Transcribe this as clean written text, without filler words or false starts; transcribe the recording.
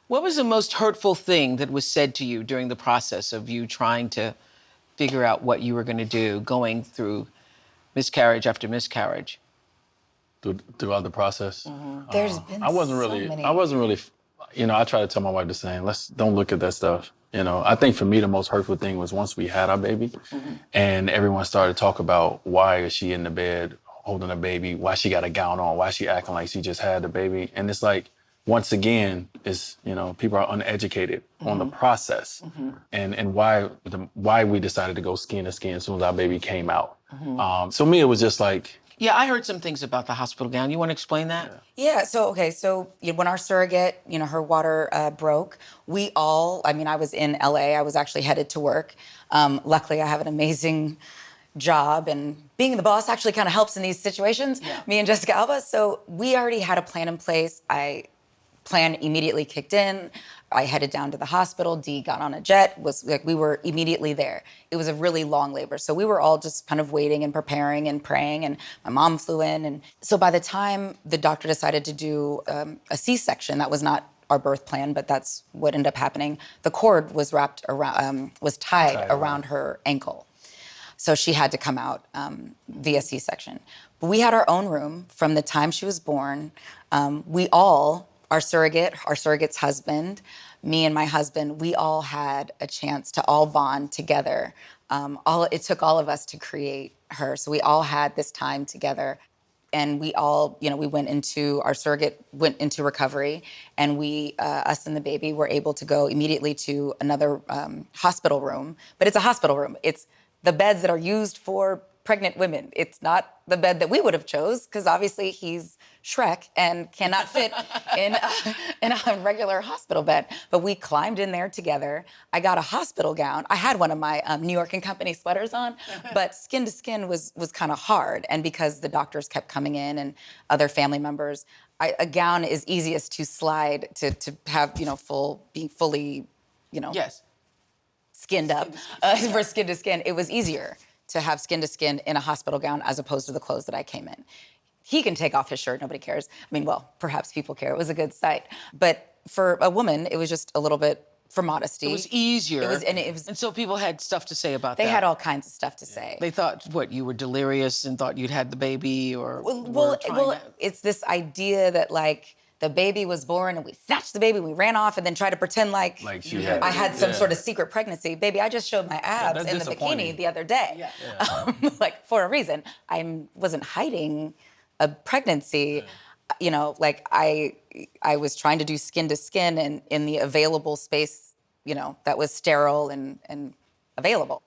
What was the most hurtful thing that was said to you during the process of you trying to figure out what you were going to do, going through miscarriage after miscarriage? Throughout the process. There's been I wasn't so really, many. I try to tell my wife the same, don't look at that stuff. I think for me, the most hurtful thing was once we had our baby and everyone started to talk about why is she in the bed holding a baby, why she got a gown on, why she acting like she just had the baby. And it's like, once again, people are uneducated on the process and why we decided to go skin to skin as soon as our baby came out. So me, it was just like, Yeah, I heard some things about the hospital gown. You want to explain that? Yeah, so when our surrogate, her water broke, I was in LA, I was actually headed to work. Luckily, I have an amazing job, and being the boss actually kind of helps in these situations, me and Jessica Alba. So we already had a plan in place. Plan immediately kicked in. I headed down to the hospital. Dee got on a jet. We were immediately there. It was a really long labor, so we were all just kind of waiting and preparing and praying. And my mom flew in, and so by the time the doctor decided to do a C-section, that was not our birth plan, but that's what ended up happening. The cord was tied around her ankle, so she had to come out via C-section. But we had our own room from the time she was born. Our surrogate's husband, me and my husband, we all had a chance to all bond together. It took all of us to create her. So we all had this time together. And we all, our surrogate went into recovery, and us and the baby were able to go immediately to another hospital room. But it's a hospital room. It's the beds that are used for pregnant women. It's not the bed that we would have chose, because obviously he's Shrek and cannot fit in a regular hospital bed. But we climbed in there together. I got a hospital gown. I had one of my New York and Company sweaters on, but skin to skin was kind of hard. And because the doctors kept coming in and other family members, a gown is easiest to slide to have, being fully, Yes. skinned up for skin to skin. It was easier to have skin to skin in a hospital gown as opposed to the clothes that I came in. He can take off his shirt, nobody cares. Perhaps people care, it was a good sight. But for a woman, it was just a little bit for modesty. It was easier. And so people had stuff to say about that. They had all kinds of stuff to say. They thought, you were delirious and thought you'd had the baby, or it's this idea that the baby was born and we snatched the baby, we ran off and then tried to pretend like I had some sort of secret pregnancy. Baby, I just showed my abs in the bikini the other day. For a reason. I wasn't hiding a pregnancy. I was trying to do skin to skin and in the available space, that was sterile and available.